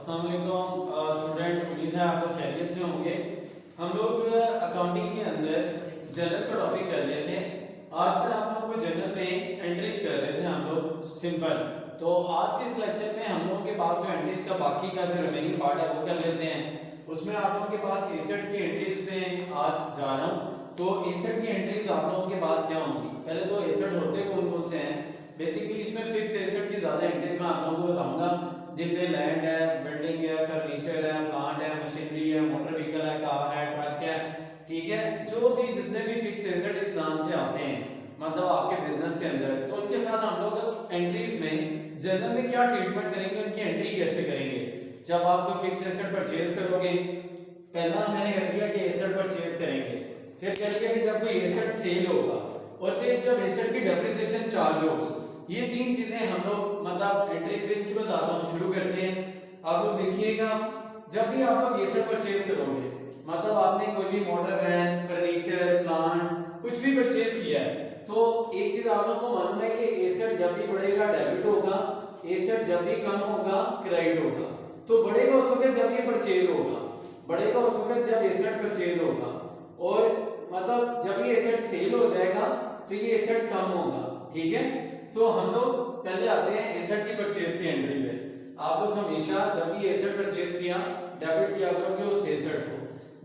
अस्सलाम वालेकुम स्टूडेंट, उम्मीद है आप लोग खैरियत से होंगे। हम लोग अकाउंटिंग के अंदर जनरल का टॉपिक कर रहे थे। आज मैं आप लोगों को जनरल में एंट्रीज कर रहे थे हम लोग सिंपल। तो आज के इस लेक्चर में हम लोगों के पास जो एंट्रीज का बाकी का जो रिमेनिंग पार्ट है वो कर लेते हैं। उसमें आप लोगों के पास एसेट्स की एंट्रीज में आज जा रहा हूँ। तो एसेट की एंट्रीज आप लोगों के पास क्या होंगी? पहले तो एसेट होते कौन कौन से हैं। बेसिकली इसमें फिक्स एसेट की ज्यादा एंट्रीज मैं आप लोगों को बताऊंगा, जिनमें लैंड है, बिल्डिंग है, फर्नीचर है, प्लांट है, मशीनरी है, मोटर व्हीकल है, कार है, ट्रक है। ठीक है, जो भी जितने भी फिक्स एसेट इस नाम से आते हैं मतलब आपके बिजनेस के अंदर, तो उनके साथ हम लोग एंट्रीज में जनरल में क्या ट्रीटमेंट करेंगे, उनकी एंट्री कैसे करेंगे। जब आप कोई फिक्स एसेट परचेज करोगे, पहला मैंने कर दिया कि एसेट परचेज करेंगे, फिर कह दिया कि जब कोई एसेट सेल होगा, और फिर जब एसेट की डेप्रिसिएशन चार्ज होगी। ये तीन चीजें हम लोग मतलब एंट्रीज में की बताता हूँ। शुरू करते हैं। आप लोग देखिएगा, जब भी आप लोग एसेट परचेज करोगे, मतलब आपने कोई भी मोटर वैन, फर्नीचर, प्लांट कुछ भी परचेज किया है, तो एक चीज आप लोगों को मालूम है कि एसेट जब भी बढ़ेगा डेबिट होगा, एसेट जब भी कम होगा क्रेडिट होगा। तो बढ़ेगा उस वक्त जब ये परचेज होगा, बढ़ेगा उस वक्त जब एसेट परचेज होगा, और मतलब जब ये एसेट सेल हो जाएगा तो ये एसेट कम होगा। ठीक है, तो हम लोग पहले आते हैं एसेट की परचेज की एंट्री पे। आप लोग हमेशा जब भी एसेट परचेज किया, डेबिट किया करोगे उस एसेट को।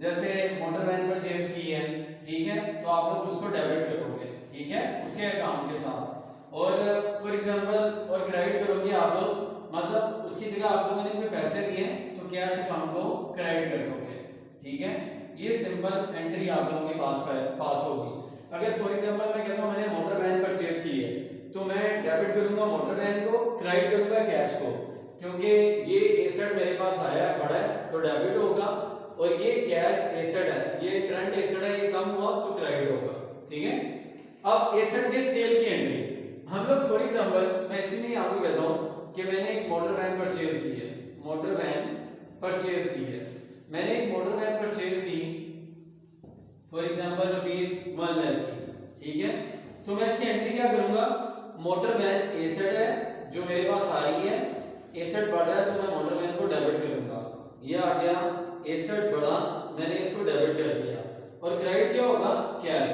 जैसे मोटर वैन परचेज की है, ठीक है, तो आप लोग उसको डेबिट करोगे, ठीक है, उसके अकाउंट के साथ। और फॉर एग्जांपल और क्रेडिट करोगे आप लोग, मतलब उसकी जगह आप लोगों ने कोई पैसे दिए तो कैश अकाउंट को क्रेडिट कर दोगे। ठीक है, ये सिंपल एंट्री आप लोगों के पास होगी। अगर फॉर एग्जांपल मैं कहता हूं मैंने मोटर वैन परचेज की है, तो मैं डेबिट करूंगा मोटर वैन को, क्रेडिट करूंगा कैश को, क्योंकि ये एसेट मेरे पास आया है, बढ़ा है, तो डेबिट होगा। और ये कैश एसेट है, ये करंट एसेट है, ये कम हुआ तो क्रेडिट होगा। ठीक है, अब एसेट के सेल की एंट्री हम लोग फॉर एग्जांपल मैं इसी में आपको कहता हूं कि मैंने एक मोटर वैन परचेज की है, मोटर वैन परचेज की है, मैंने एक मोटर वैन परचेज की फॉर एग्जांपल ₹1 लाख की। ठीक है, तो मैं इसकी एंट्री क्या करूंगा, मोटर वैन एसेट है जो मेरे पास आ रही है, एसेट बढ़ रहा है तो मैं मोटर वैन को डेबिट करूंगा। ये आ गया एसेट बढ़ा, मैंने इसको डेबिट कर दिया। और क्रेडिट क्या होगा, कैश,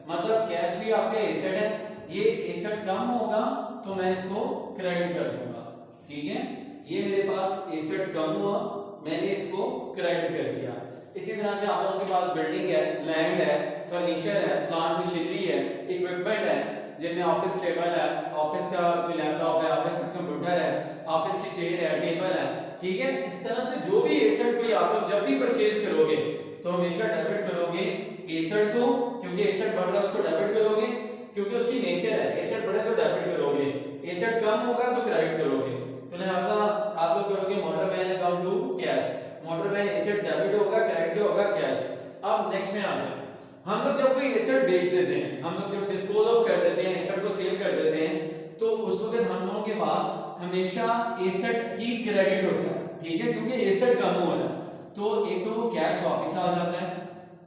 मतलब कैश भी आपका एसेट है, ये एसेट कम होगा तो मैं इसको क्रेडिट कर दूंगा। ठीक है, ये मेरे पास एसेट कम हुआ, मैंने इसको क्रेडिट कर दिया। इसी तरह से आप लोगों के पास बिल्डिंग है, लैंड है, फर्नीचर है, प्लांट मशीनरी है, इक्विपमेंट है, जिनमें ऑफिस टेबल है, ऑफिस का कोई लैपटॉप है, ऑफिस का कंप्यूटर है, ऑफिस की चेयर है, टेबल है। ठीक है, इस तरह से जो भी एसेट कोई आप लोग जब भी परचेज करोगे तो हमेशा डेबिट करोगे एसेट को, क्योंकि एसेट बढ़ रहा है उसको डेबिट करोगे, क्योंकि उसकी नेचर है, एसेट बढ़े तो डेबिट करोगे, एसेट कम होगा तो क्रेडिट करोगे। तो लिहाजा आप लोग करोगे motor van account to cash, motor van asset debit होगा, क्रेडिट क्या होगा, कैश। अब नेक्स्ट में आ जाए, हम लोग जब कोई एसेट बेच देते हैं, हम लोग जब डिस्पोज ऑफ कर देते हैं, एसेट को सेल कर देते हैं, तो उस वक्त हम लोगों के पास हमेशा एसेट ही क्रेडिट होता है। ठीक है, क्योंकि एसेट कम हो रहा है, तो एक तो वो कैश वापस आ जाता है,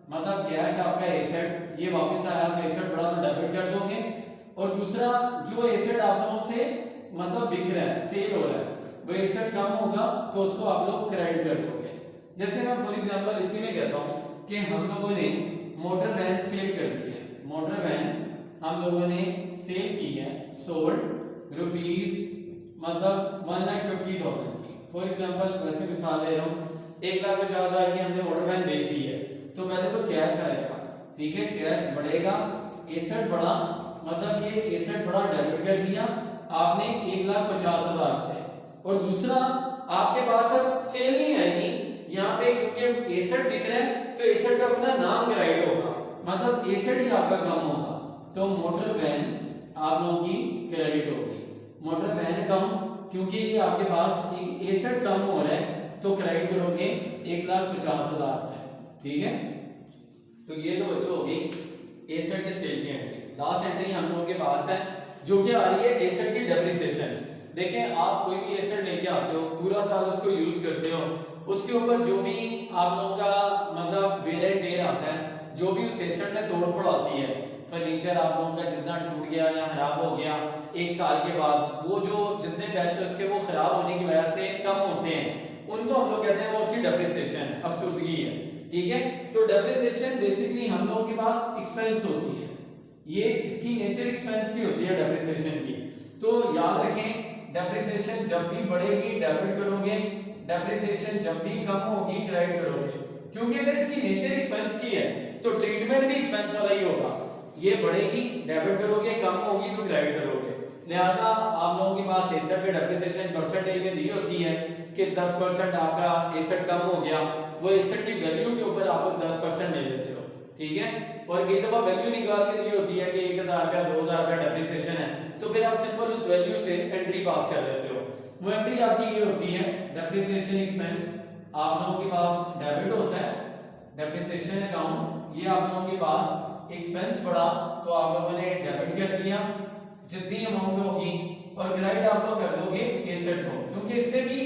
मतलब कैश आपका एसेट ये वापस आया तो एसेट बढ़ा तो डेबिट कर दोगे। और दूसरा जो एसेट आप लोगों से मतलब बिक रहा है, सेल हो रहा है, वो एसेट कम होगा तो उसको आप लोग क्रेडिट कर दोगे। जैसे मैं फॉर एग्जांपल इसी में कहता हूं कि हम लोगों ने मोटर वैन सेल कर दी है, मोटर वैन हम लोगों ने सेल की है, सोल्ड रुपीज मतलब 1,50,000 की। फॉर एग्जांपल वैसे मिसाल ले रहा हूँ, 1,50,000 की हमने मोटर वैन बेच दी है, तो पहले तो कैश आएगा। ठीक है, कैश बढ़ेगा, एसेट बढ़ा, मतलब कि एसेट बढ़ा डेबिट कर दिया आपने 1,50,000 से। और दूसरा आपके पास अब सेल नहीं आएगी यहाँ पे, क्योंकि एसेट दिख रहा है तो एसेट का अपना नाम क्रेडिट होगा, मतलब एसेट ही आपका कम होगा, तो मोटर वैन आप लोगों की क्रेडिट होगी। मोटर वैन अकाउंट क्योंकि ये आपके पास एक एसेट कम हो रहा है तो क्रेडिट करोगे 1,50,000 से। ठीक है, तो ये तो बच्चों होगी एसेट के सेल की एंट्री। लास्ट एंट्री हम लोगों के पास है जो कि आ रही है एसेट की डेप्रिसिएशन। देखें, आप कोई भी एसेट लेके आते हो, पूरा साल उसको यूज करते हो, उसके ऊपर जो भी आप लोगों का मतलब वेयर एंड टेयर आता है, जो भी उस एसेट में तोड़ फोड़ आती है, फर्नीचर आप लोगों का जितना टूट गया या खराब हो गया एक साल के बाद, वो जो जितने पैसे उसके वो खराब होने की वजह से कम होते हैं, उन उनको हम लोग कहते हैं वो उसकी डेप्रिसिएशन है, अफसुदगी है, ठीक है। तो डेप्रिसिएशन बेसिकली हम लोगों के पास एक्सपेंस होती है, ये इसकी नेचर एक्सपेंस की होती है डेप्रिसिएशन की। तो याद रखें डेप्रिसिएशन जब भी बढ़ेगी डेबिट करोगे, डेप्रिसिएशन जब भी कम होगी क्रेडिट करोगे, क्योंकि अगर इसकी नेचर एक्सपेंस की है तो ट्रीटमेंट भी एक्सपेंस वाला ही होगा। ये बढ़ेगी डेबिट करोगे, कम होगी तो क्रेडिट करोगे। लिहाजा आप लोगों के पास एसेट पे डेप्रिसिएशन परसेंटेज में दी होती है कि 10% आपका एसेट कम हो गया, वो एसेट की वैल्यू के ऊपर आप लोग 10% ले लेते हो, ठीक है। और कई दफा वैल्यू निकाल के दी होती है कि 1000 रुपया 2000 रुपया डेप्रिसिएशन है, तो फिर आप सिंपल उस वैल्यू से एंट्री पास कर लेते हो। वो एंट्री आपकी ये होती है डेप्रिसिएशन एक्सपेंस, आप लोगों के पास डेबिट होता है डेप्रिसिएशन अकाउंट, ये आप लोगों के पास एक्सपेंस पड़ा तो आप लोगों ने डेबिट कर दिया जितनी अमाउंट होगी, और क्रेडिट आप लोग कर दोगे एसेट को, क्योंकि इससे भी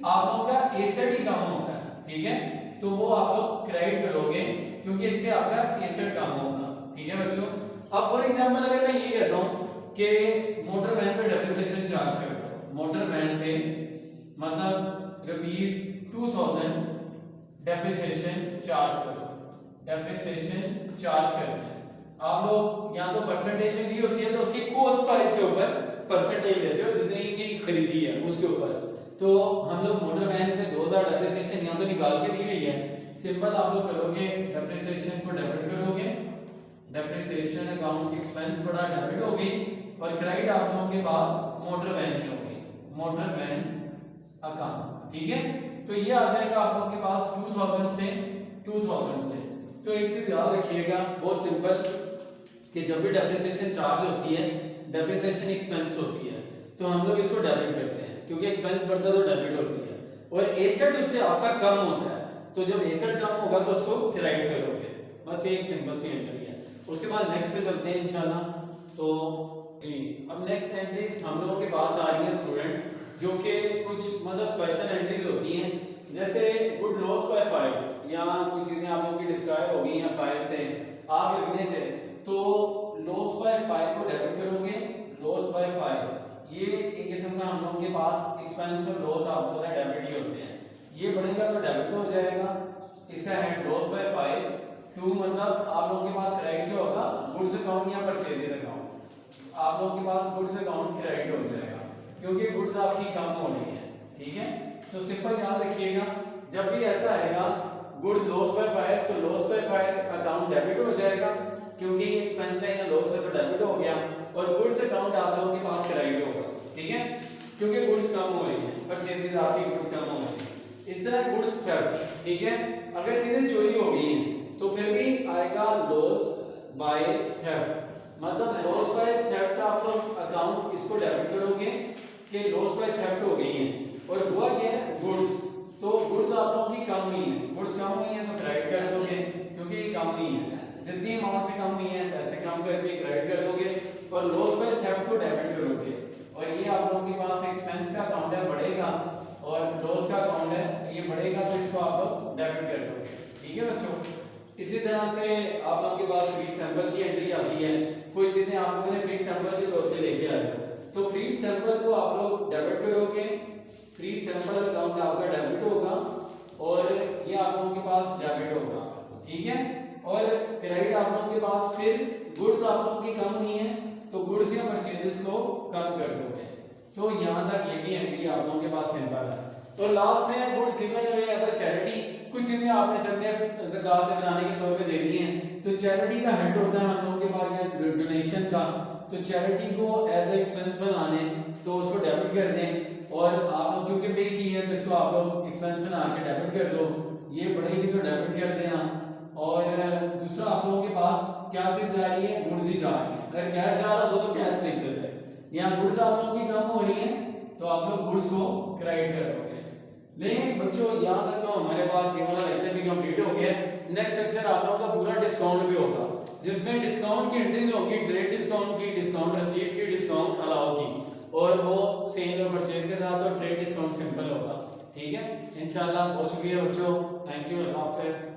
आप लोगों का एसेट ही कम होता है, ठीक है। तो वो आप लोग क्रेडिट करोगे क्योंकि इससे आपका एसेट कम होगा, ठीक है बच्चों। अब फॉर एग्जांपल अगर मैं ये कहता हूं कि मोटर वैन पे डेप्रिसिएशन चार्ज कर दो, मोटर वैन पे मतलब ₹2000 डेप्रिसिएशन चार्ज करो, डेप्रिसिएशन चार्ज करते हैं आप लोग। यहाँ तो परसेंटेज में दी होती है तो उसकी कॉस्ट प्राइस के ऊपर परसेंटेज लेते हो, जितनी की खरीदी है उसके ऊपर। तो हम लोग मोटर वैन पे 2000 डेप्रिसिएशन यहाँ तो निकाल के दी गई है, सिंपल आप लोग करोगे डेप्रिसिएशन को डेबिट करोगे, डेप्रिसिएशन अकाउंट एक्सपेंस पड़ा डेबिट होगी, और क्रेडिट आप लोगों के पास मोटर वैन में होगी, मोटर वैन अकाउंट, ठीक है। तो ये आ जाएगा आप लोगों के पास 2000 से 2000 से। तो एक चीज याद रखिएगा बहुत सिंपल कि जब भी डेप्रिसिएशन चार्ज होती है, डेप्रिसिएशन एक्सपेंस होती है, तो हम लोग इसको डेबिट करते हैं क्योंकि एक्सपेंस बढ़ता है तो डेबिट होती है, और एसेट उससे आपका कम होता है, तो जब एसेट कम होगा तो उसको क्रेडिट करोगे, बस ये एक सिंपल सी एंट्री है। उसके बाद नेक्स्ट पे चलते हैं इंशाल्लाह। तो जी अब नेक्स्ट एंट्रीज हम लोगों के पास आ रही है स्टूडेंट, जो कि कुछ मतलब स्पेशल एंट्रीज होती हैं, जैसे गुड लॉस बाय फायर या कुछ चीजें आप लोगों की डिस्ट्रॉय हो गई या फायर से आग लगने से, तो लॉस बाय फायर को डेबिट करोगे, लॉस बाय फायर ये एक किस्म का हम लोगों के पास एक्सपेंस और लॉस आपको पता है डेबिट ही होते हैं, ये बढ़ेगा तो डेबिट हो जाएगा, इसका हेड लॉस बाय फायर। क्यों मतलब आप लोगों के पास क्रेडिट क्या होगा, गुड्स अकाउंट या परचेजेज अकाउंट, आप लोगों के पास गुड्स अकाउंट क्रेडिट हो जाएगा क्योंकि गुड्स आपकी कम हो रही है, ठीक है। तो सिंपल याद रखिएगा जब भी ऐसा आएगा गुड लॉस बाय फायर, तो loss by fire account debit हो जाएगा क्योंकि एक्सपेंस है या लॉस है तो डेबिट हो गया, और गुड्स अकाउंट आप लोगों के पास क्रेडिट होगा, ठीक है, क्योंकि गुड्स कम हो रही है, परचेजेज आपकी गुड्स कम हो रही है। इस तरह गुड्स थेफ्ट, ठीक है, अगर चीजें चोरी हो गई हैं तो फिर भी आएगा लॉस बाय थेफ्ट, मतलब लॉस बाय थेफ्ट आप लोग अकाउंट इसको डेबिट करोगे कि लॉस बाय थेफ्ट हो गई है, और हुआ क्या है गुड्स, तो गुड्स आप लोगों की कम हुई है, गुड्स कम हुई है तो क्रेडिट कर दोगे क्योंकि ये कम हुई है, जितनी अमाउंट से कम हुई है पैसे कम करके क्रेडिट कर दोगे, और लॉस बाय थेफ्ट को डेबिट करोगे, और ये आप लोगों के पास एक्सपेंस का अकाउंट है बढ़ेगा, और लॉस का अकाउंट है ये बढ़ेगा तो इसको आप लोग डेबिट कर दोगे, ठीक है बच्चों। इसी तरह से आप लोगों के पास फ्री सैंपल की एंट्री आती है, कोई चीजें आप लोगों ने फ्री सैंपल के तौर पे लेके आए तो फ्री सैंपल को आप लोग डेबिट करोगे, फ्री सैंपल अकाउंट आपका डेबिट होगा, और ये आप लोगों के पास डेबिट होगा, ठीक है। और क्रेडिट आप लोगों के पास फिर गुड्स आप लोगों की कम हुई है तो गुड्स या परचेजेस को कम कर दोगे। तो यहाँ तक ये भी एंट्री आप लोगों के पास सिंपल है। तो लास्ट में goods given away as a charity, कुछ चीजें आपने चंदे ज़कात चंदराने के तौर पे दे दी हैं, तो चैरिटी का हेड होता है हम लोगों के पास या डोनेशन का, तो चैरिटी को एज ए एक्सपेंस बनाने तो उसको डेबिट कर दें, और आप लोग क्योंकि पे की है तो इसको आप लोग एक्सपेंस बना के डेबिट कर दो, ये बढ़ेगी तो डेबिट कर देना। और दूसरा आप लोगों के पास क्या चीज जा रही है, गुड्स ही जा रही है, अगर कैश जा रहा हो तो कैश लिख देते हैं, यहाँ गुड्स आप लोगों की कम हो रही है तो आप लोग गुड्स को क्रेडिट कर दोगे। लेकिन बच्चों यहाँ तक तो हमारे पास ये वाला लेक्चर भी कंप्लीट हो गया। नेक्स्ट लेक्चर आप लोगों का पूरा डिस्काउंट भी होगा, जिसमें डिस्काउंट की एंट्रीज होगी, ट्रेड डिस्काउंट की, डिस्काउंट रसीद की, डिस्काउंट अलाउ की, और वो सेल और परचेज के साथ, और ट्रेड डिस्काउंट सिंपल होगा, ठीक है इंशाल्लाह। बहुत शुक्रिया बच्चों, थैंक यू, अल्लाह हाफिज़।